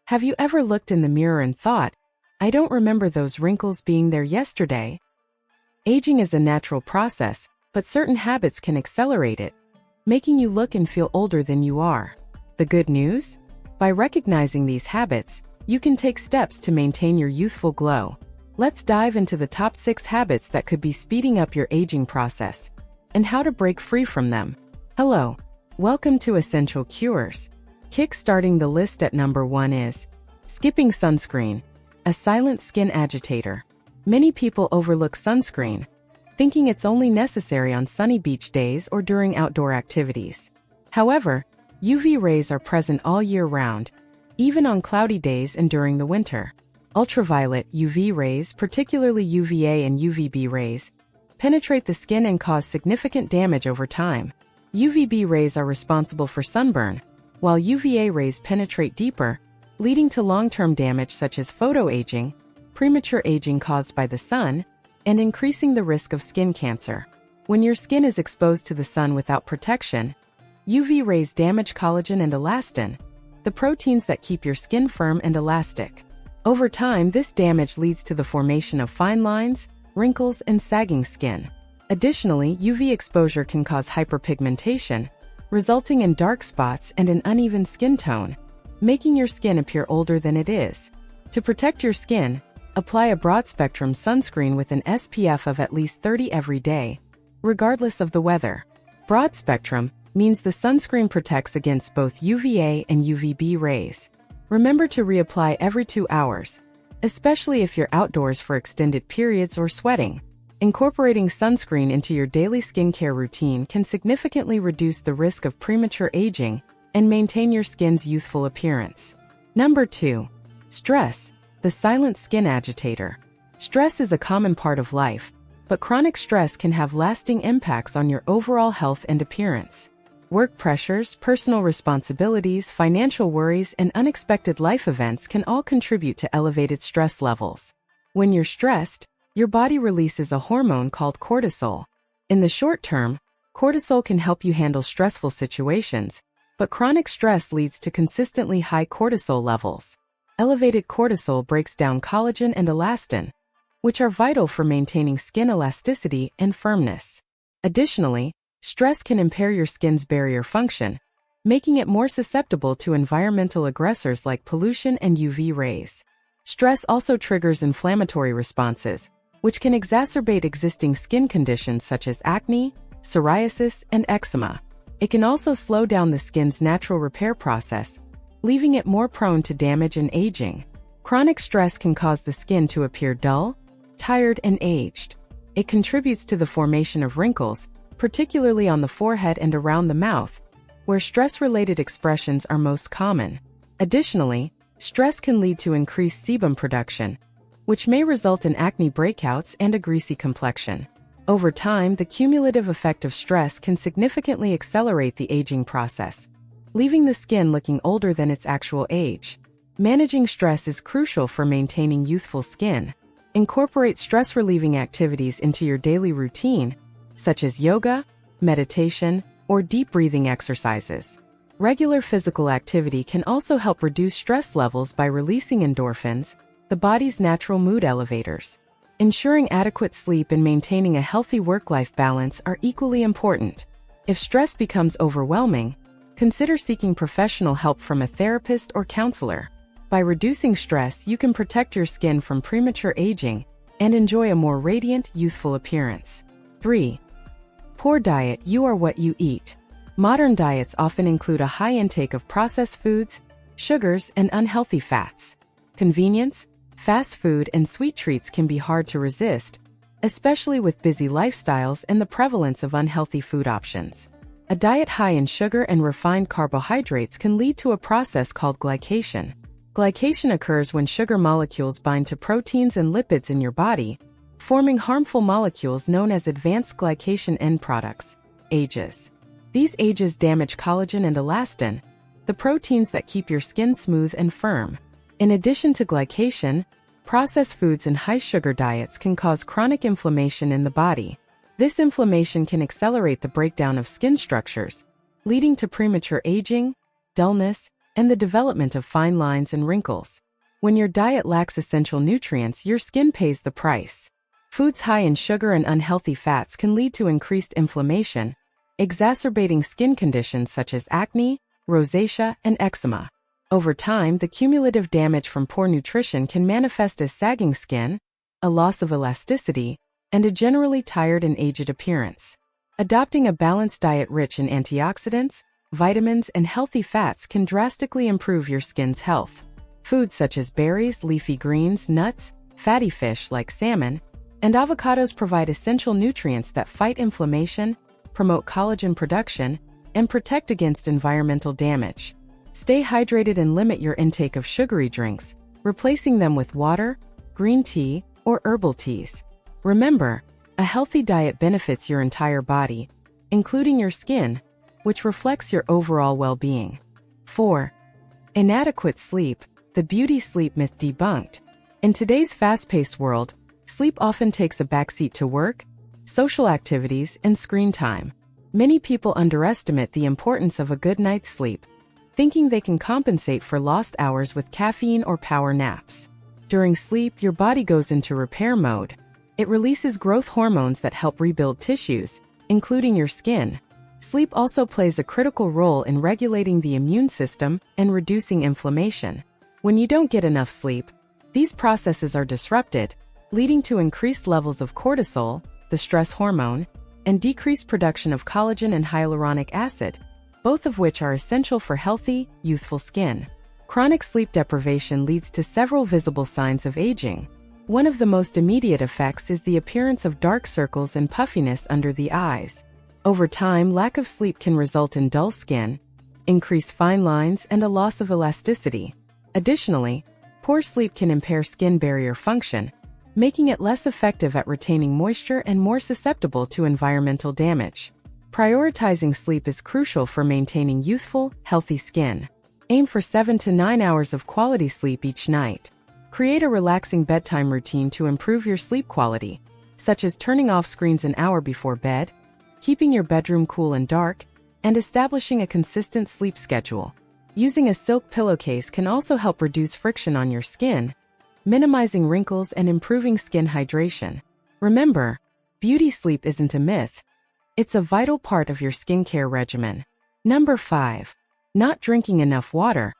Have you ever looked in the mirror and thought, I don't remember those wrinkles being there yesterday? Aging is a natural process, but certain habits can accelerate it, making you look and feel older than you are. The good news? By recognizing these habits, you can take steps to maintain your youthful glow. Let's dive into the top 6 habits that could be speeding up your aging process, and how to break free from them. Hello, welcome to Essential Cures. Kick-starting the list at number 1 is skipping sunscreen, a silent skin agitator. Many people overlook sunscreen, thinking it's only necessary on sunny beach days or during outdoor activities. However, UV rays are present all year round, even on cloudy days and during the winter. Ultraviolet UV rays, particularly UVA and UVB rays, penetrate the skin and cause significant damage over time. UVB rays are responsible for sunburn, while UVA rays penetrate deeper, leading to long-term damage such as photoaging, premature aging caused by the sun, and increasing the risk of skin cancer. When your skin is exposed to the sun without protection, UV rays damage collagen and elastin, the proteins that keep your skin firm and elastic. Over time, this damage leads to the formation of fine lines, wrinkles, and sagging skin. Additionally, UV exposure can cause hyperpigmentation, resulting in dark spots and an uneven skin tone, making your skin appear older than it is. To protect your skin, apply a broad-spectrum sunscreen with an SPF of at least 30 every day, regardless of the weather. Broad-spectrum means the sunscreen protects against both UVA and UVB rays. Remember to reapply every 2 hours, especially if you're outdoors for extended periods or sweating. Incorporating sunscreen into your daily skincare routine can significantly reduce the risk of premature aging and maintain your skin's youthful appearance. Number 2. Stress, the silent skin agitator. Stress is a common part of life, but chronic stress can have lasting impacts on your overall health and appearance. Work pressures, personal responsibilities, financial worries, and unexpected life events can all contribute to elevated stress levels. When you're stressed, your body releases a hormone called cortisol. In the short term, cortisol can help you handle stressful situations, but chronic stress leads to consistently high cortisol levels. Elevated cortisol breaks down collagen and elastin, which are vital for maintaining skin elasticity and firmness. Additionally, stress can impair your skin's barrier function, making it more susceptible to environmental aggressors like pollution and UV rays. Stress also triggers inflammatory responses, which can exacerbate existing skin conditions such as acne, psoriasis, and eczema. It can also slow down the skin's natural repair process, leaving it more prone to damage and aging. Chronic stress can cause the skin to appear dull, tired, and aged. It contributes to the formation of wrinkles, particularly on the forehead and around the mouth, where stress-related expressions are most common. Additionally, stress can lead to increased sebum production, which may result in acne breakouts and a greasy complexion. Over time, the cumulative effect of stress can significantly accelerate the aging process, leaving the skin looking older than its actual age. Managing stress is crucial for maintaining youthful skin. Incorporate stress-relieving activities into your daily routine, such as yoga, meditation, or deep breathing exercises. Regular physical activity can also help reduce stress levels by releasing endorphins, the body's natural mood elevators. Ensuring adequate sleep and maintaining a healthy work-life balance are equally important. If stress becomes overwhelming, consider seeking professional help from a therapist or counselor. By reducing stress, you can protect your skin from premature aging and enjoy a more radiant, youthful appearance. 3. Poor diet. You are what you eat. Modern diets often include a high intake of processed foods, sugars, and unhealthy fats. Convenience, fast food, and sweet treats can be hard to resist, especially with busy lifestyles and the prevalence of unhealthy food options. A diet high in sugar and refined carbohydrates can lead to a process called glycation. Glycation occurs when sugar molecules bind to proteins and lipids in your body, forming harmful molecules known as advanced glycation end products, AGEs. These AGEs damage collagen and elastin, the proteins that keep your skin smooth and firm. In addition to glycation, processed foods and high-sugar diets can cause chronic inflammation in the body. This inflammation can accelerate the breakdown of skin structures, leading to premature aging, dullness, and the development of fine lines and wrinkles. When your diet lacks essential nutrients, your skin pays the price. Foods high in sugar and unhealthy fats can lead to increased inflammation, exacerbating skin conditions such as acne, rosacea, and eczema. Over time, the cumulative damage from poor nutrition can manifest as sagging skin, a loss of elasticity, and a generally tired and aged appearance. Adopting a balanced diet rich in antioxidants, vitamins, and healthy fats can drastically improve your skin's health. Foods such as berries, leafy greens, nuts, fatty fish like salmon, and avocados provide essential nutrients that fight inflammation, promote collagen production, and protect against environmental damage. Stay hydrated and limit your intake of sugary drinks, replacing them with water, green tea, or herbal teas. Remember, a healthy diet benefits your entire body, including your skin, which reflects your overall well-being. 4. Inadequate sleep, the beauty sleep myth debunked. In today's fast-paced world, sleep often takes a backseat to work, social activities, and screen time. Many people underestimate the importance of a good night's sleep, thinking they can compensate for lost hours with caffeine or power naps. During sleep, your body goes into repair mode. It releases growth hormones that help rebuild tissues, including your skin. Sleep also plays a critical role in regulating the immune system and reducing inflammation. When you don't get enough sleep, these processes are disrupted, leading to increased levels of cortisol, the stress hormone, and decreased production of collagen and hyaluronic acid, both of which are essential for healthy, youthful skin. Chronic sleep deprivation leads to several visible signs of aging. One of the most immediate effects is the appearance of dark circles and puffiness under the eyes. Over time, lack of sleep can result in dull skin, increased fine lines, and a loss of elasticity. Additionally, poor sleep can impair skin barrier function, making it less effective at retaining moisture and more susceptible to environmental damage. Prioritizing sleep is crucial for maintaining youthful, healthy skin. Aim for 7 to 9 hours of quality sleep each night. Create a relaxing bedtime routine to improve your sleep quality, such as turning off screens an hour before bed, keeping your bedroom cool and dark, and establishing a consistent sleep schedule. Using a silk pillowcase can also help reduce friction on your skin, minimizing wrinkles and improving skin hydration. Remember, beauty sleep isn't a myth. It's a vital part of your skincare regimen. Number 5. Not drinking enough water.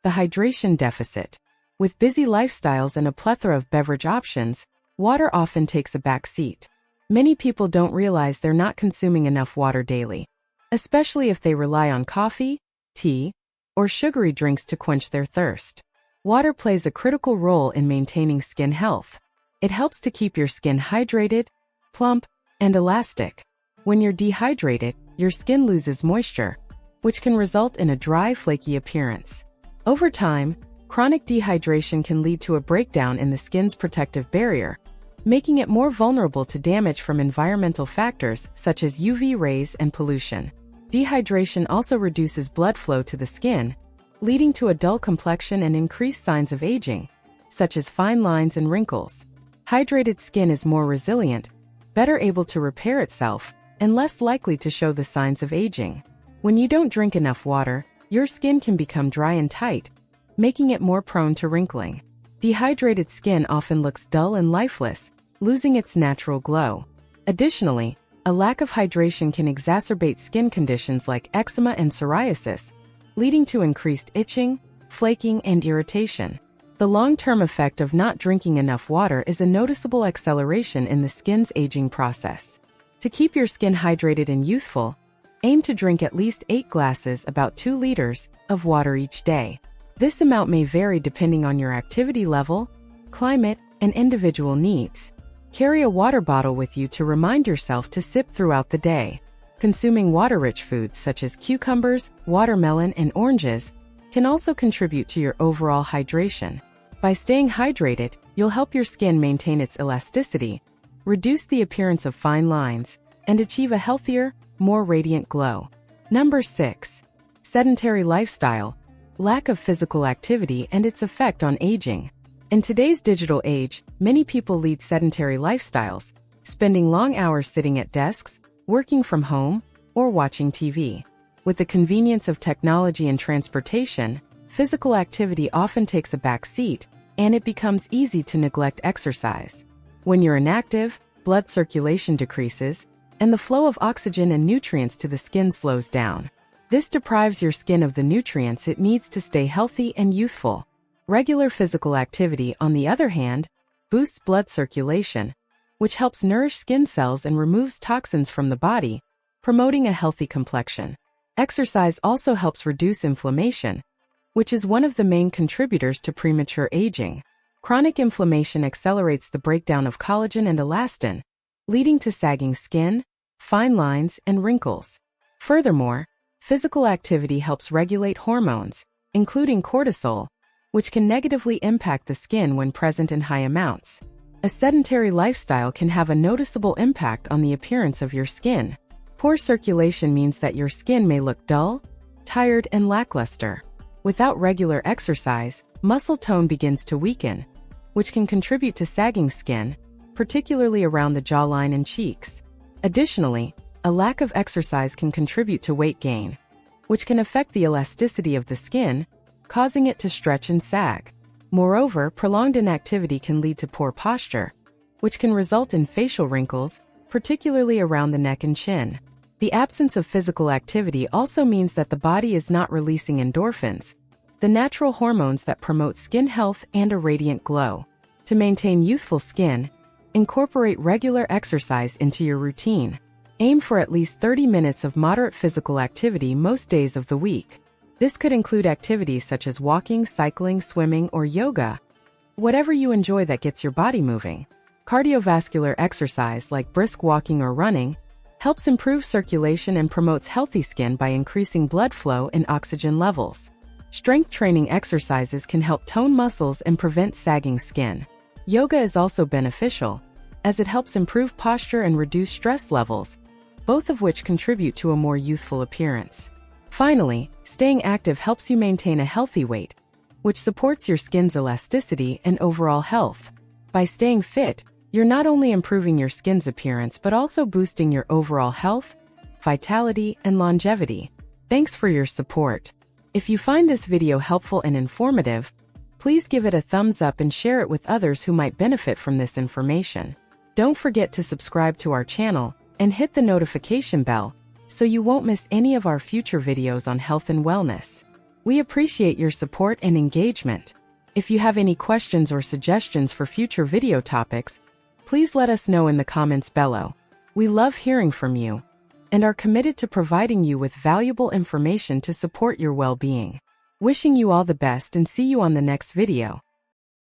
The hydration deficit. With busy lifestyles and a plethora of beverage options, water often takes a back seat. Many people don't realize they're not consuming enough water daily, especially if they rely on coffee, tea, or sugary drinks to quench their thirst. Water plays a critical role in maintaining skin health. It helps to keep your skin hydrated, plump, and elastic. When you're dehydrated, your skin loses moisture, which can result in a dry, flaky appearance. Over time, chronic dehydration can lead to a breakdown in the skin's protective barrier, making it more vulnerable to damage from environmental factors such as UV rays and pollution. Dehydration also reduces blood flow to the skin, leading to a dull complexion and increased signs of aging, such as fine lines and wrinkles. Hydrated skin is more resilient, better able to repair itself, and less likely to show the signs of aging. When you don't drink enough water, your skin can become dry and tight, making it more prone to wrinkling. Dehydrated skin often looks dull and lifeless, losing its natural glow. Additionally, a lack of hydration can exacerbate skin conditions like eczema and psoriasis, leading to increased itching, flaking, and irritation. The long-term effect of not drinking enough water is a noticeable acceleration in the skin's aging process. To keep your skin hydrated and youthful, aim to drink at least 8 glasses, about 2 liters, of water each day. This amount may vary depending on your activity level, climate, and individual needs. Carry a water bottle with you to remind yourself to sip throughout the day. Consuming water-rich foods such as cucumbers, watermelon, and oranges can also contribute to your overall hydration. By staying hydrated, you'll help your skin maintain its elasticity, reduce the appearance of fine lines, and achieve a healthier, more radiant glow. Number 6. Sedentary lifestyle. Lack of physical activity and its effect on aging. In today's digital age, many people lead sedentary lifestyles, spending long hours sitting at desks, working from home, or watching TV. With the convenience of technology and transportation, physical activity often takes a back seat, and it becomes easy to neglect exercise. When you're inactive, blood circulation decreases, and the flow of oxygen and nutrients to the skin slows down. This deprives your skin of the nutrients it needs to stay healthy and youthful. Regular physical activity, on the other hand, boosts blood circulation, which helps nourish skin cells and removes toxins from the body, promoting a healthy complexion. Exercise also helps reduce inflammation, which is one of the main contributors to premature aging. Chronic inflammation accelerates the breakdown of collagen and elastin, leading to sagging skin, fine lines, and wrinkles. Furthermore, physical activity helps regulate hormones, including cortisol, which can negatively impact the skin when present in high amounts. A sedentary lifestyle can have a noticeable impact on the appearance of your skin. Poor circulation means that your skin may look dull, tired, and lackluster. Without regular exercise, muscle tone begins to weaken, which can contribute to sagging skin, particularly around the jawline and cheeks. Additionally, a lack of exercise can contribute to weight gain, which can affect the elasticity of the skin, causing it to stretch and sag. Moreover, prolonged inactivity can lead to poor posture, which can result in facial wrinkles, particularly around the neck and chin. The absence of physical activity also means that the body is not releasing endorphins, the natural hormones that promote skin health and a radiant glow. To maintain youthful skin, incorporate regular exercise into your routine. Aim for at least 30 minutes of moderate physical activity most days of the week. This could include activities such as walking, cycling, swimming, or yoga. Whatever you enjoy that gets your body moving. Cardiovascular exercise like brisk walking or running helps improve circulation and promotes healthy skin by increasing blood flow and oxygen levels. Strength training exercises can help tone muscles and prevent sagging skin. Yoga is also beneficial, as it helps improve posture and reduce stress levels, both of which contribute to a more youthful appearance. Finally, staying active helps you maintain a healthy weight, which supports your skin's elasticity and overall health. By staying fit, you're not only improving your skin's appearance but also boosting your overall health, vitality, and longevity. Thanks for your support. If you find this video helpful and informative, please give it a thumbs up and share it with others who might benefit from this information. Don't forget to subscribe to our channel and hit the notification bell so you won't miss any of our future videos on health and wellness. We appreciate your support and engagement. If you have any questions or suggestions for future video topics, please let us know in the comments below. We love hearing from you and are committed to providing you with valuable information to support your well-being. Wishing you all the best and see you on the next video.